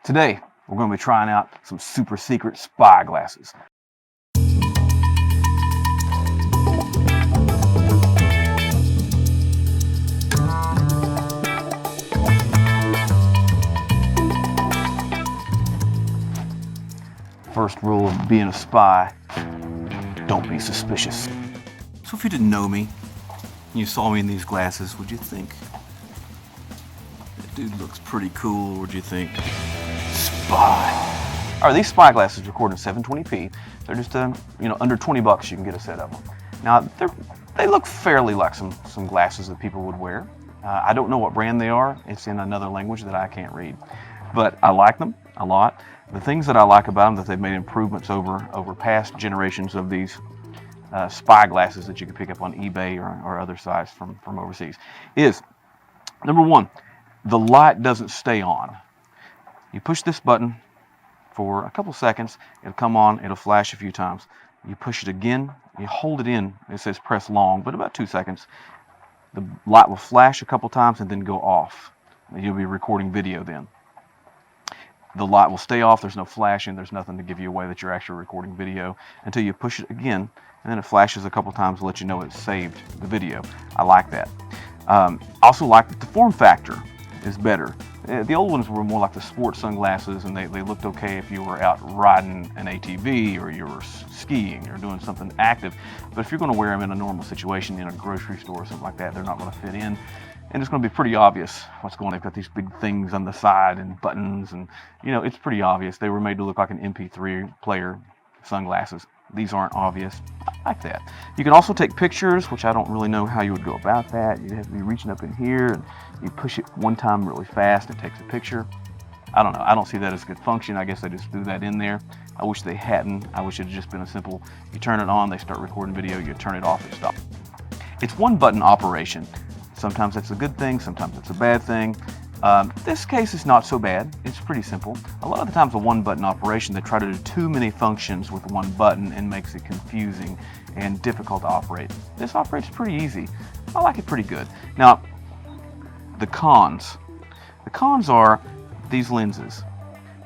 Today, we're going to be trying out some super secret spy glasses. First rule of being a spy, don't be suspicious. So if you didn't know me, and you saw me in these glasses, would you think, that dude looks pretty cool, or would you think, spy? All right, these spy glasses record in 720p. They're just, under 20 bucks you can get a set of them. Now, they look fairly like some glasses that people would wear. I don't know what brand they are. It's in another language that I can't read. But I like them a lot. The things that I like about them, that they've made improvements over past generations of these spy glasses that you can pick up on eBay or other sites from overseas, is, number one, the light doesn't stay on. You push this button for a couple seconds, it'll come on, it'll flash a few times. You push it again, you hold it in, it says press long, but about 2 seconds. The light will flash a couple times and then go off. You'll be recording video then. The light will stay off, there's no flashing, there's nothing to give you away that you're actually recording video until you push it again, and then it flashes a couple times to let you know it's saved the video. I like that. Also like that the form factor is better. The old ones were more like the sports sunglasses, and they looked okay if you were out riding an ATV or you were skiing or doing something active. But if you're going to wear them in a normal situation, in a grocery store or something like that, they're not going to fit in. And it's going to be pretty obvious what's going on. They've got these big things on the side and buttons, and it's pretty obvious. They were made to look like an MP3 player sunglasses. These aren't obvious. I like that. You can also take pictures, which I don't really know how you would go about that. You'd have to be reaching up in here, and you push it one time really fast, it takes a picture. I don't know. I don't see that as a good function. I guess they just threw that in there. I wish they hadn't. I wish it had just been a simple, you turn it on, they start recording video, you turn it off, it stops. It's one button operation. Sometimes that's a good thing, sometimes it's a bad thing. This case is not so bad. It's pretty simple. A lot of the times a one-button operation, they try to do too many functions with one button and makes it confusing and difficult to operate. This operates pretty easy. I like it pretty good. Now, the cons. The cons are these lenses.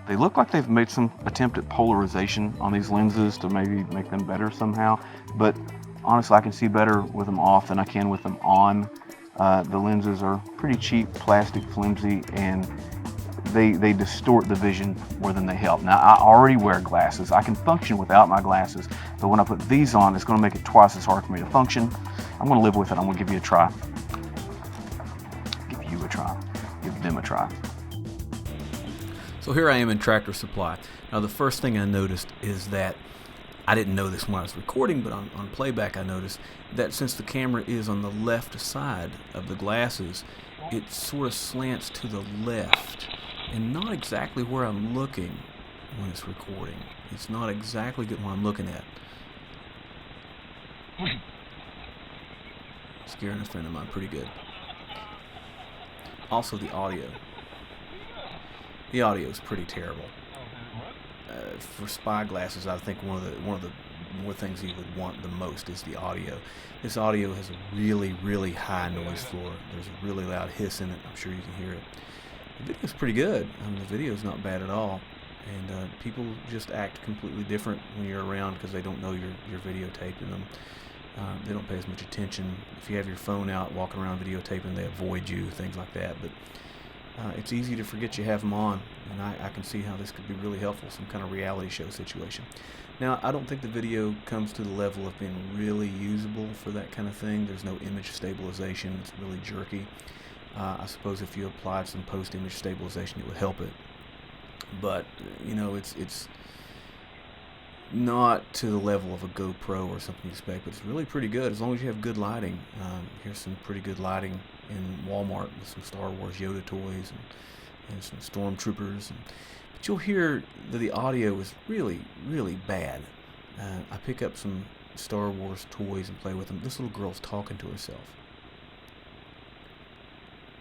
They look like they've made some attempt at polarization on these lenses to maybe make them better somehow, but honestly, I can see better with them off than I can with them on. The lenses are pretty cheap, plastic, flimsy, and they distort the vision more than they help. Now, I already wear glasses. I can function without my glasses, but when I put these on, it's going to make it twice as hard for me to function. I'm going to live with it. I'm going to give you a try. Give you a try. Give them a try. So here I am in Tractor Supply. Now, the first thing I noticed is that I didn't know this when I was recording, but on playback I noticed that since the camera is on the left side of the glasses, it sort of slants to the left and not exactly where I'm looking when it's recording. It's not exactly good what I'm looking at. Scaring a friend of mine pretty good. Also the audio. The audio is pretty terrible. For spy glasses, I think one of the more things you would want the most is the audio. This audio has a really, really high noise floor. There's a really loud hiss in it. I'm sure you can hear it. The video's pretty good. The video's not bad at all. And people just act completely different when you're around because they don't know you're videotaping them. They don't pay as much attention. If you have your phone out, walking around videotaping, they avoid you, things like that. But it's easy to forget you have them on, and I can see how this could be really helpful, some kind of reality show situation. Now, I don't think the video comes to the level of being really usable for that kind of thing. There's no image stabilization. It's really jerky. I suppose if you applied some post-image stabilization, it would help it. But, it's not to the level of a GoPro or something you expect, but it's really pretty good as long as you have good lighting. Here's some pretty good lighting in Walmart with some Star Wars Yoda toys and some stormtroopers. But you'll hear that the audio is really, really bad. I pick up some Star Wars toys and play with them. This little girl's talking to herself,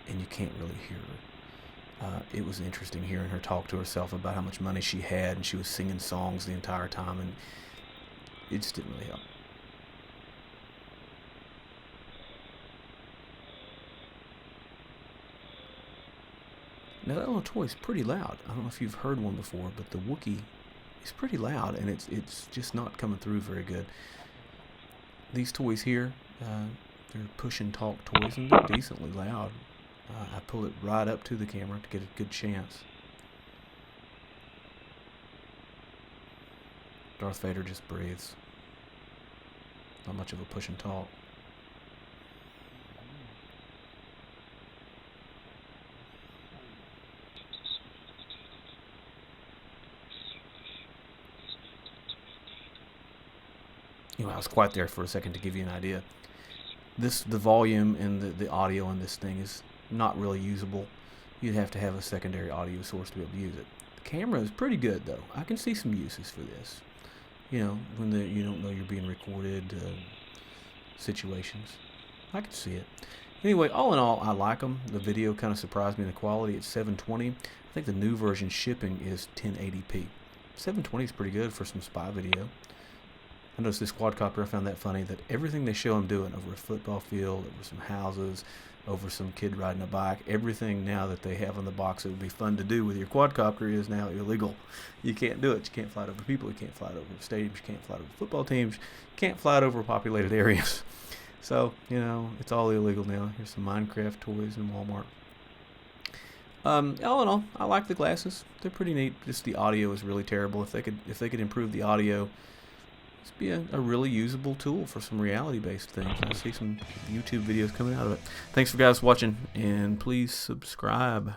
and you can't really hear her. It was interesting hearing her talk to herself about how much money she had, and she was singing songs the entire time, and it just didn't really help. Now that little toy is pretty loud. I don't know if you've heard one before, but the Wookiee is pretty loud, and it's just not coming through very good. These toys here, they're push and talk toys, and they're decently loud. I pull it right up to the camera to get a good chance. Darth Vader just breathes. Not much of a push and talk. I was quiet there for a second to give you an idea. The volume and the audio on this thing is not really usable. You'd have to have a secondary audio source to be able to use it. The camera is pretty good though. I can see some uses for this. When you don't know you're being recorded situations. I can see it. Anyway, all in all, I like them. The video kind of surprised me in the quality. It's 720. I think the new version shipping is 1080p. 720 is pretty good for some spy video. I noticed this quadcopter, I found that funny, that everything they show them doing over a football field, over some houses, over some kid riding a bike, everything now that they have on the box that would be fun to do with your quadcopter is now illegal. You can't do it. You can't fly it over people. You can't fly it over stadiums. You can't fly it over football teams. You can't fly it over populated areas. So, it's all illegal now. Here's some Minecraft toys in Walmart. All in all, I like the glasses. They're pretty neat. Just the audio is really terrible. If they could improve the audio, this would be a really usable tool for some reality-based things. I see some YouTube videos coming out of it. Thanks for guys watching, and please subscribe.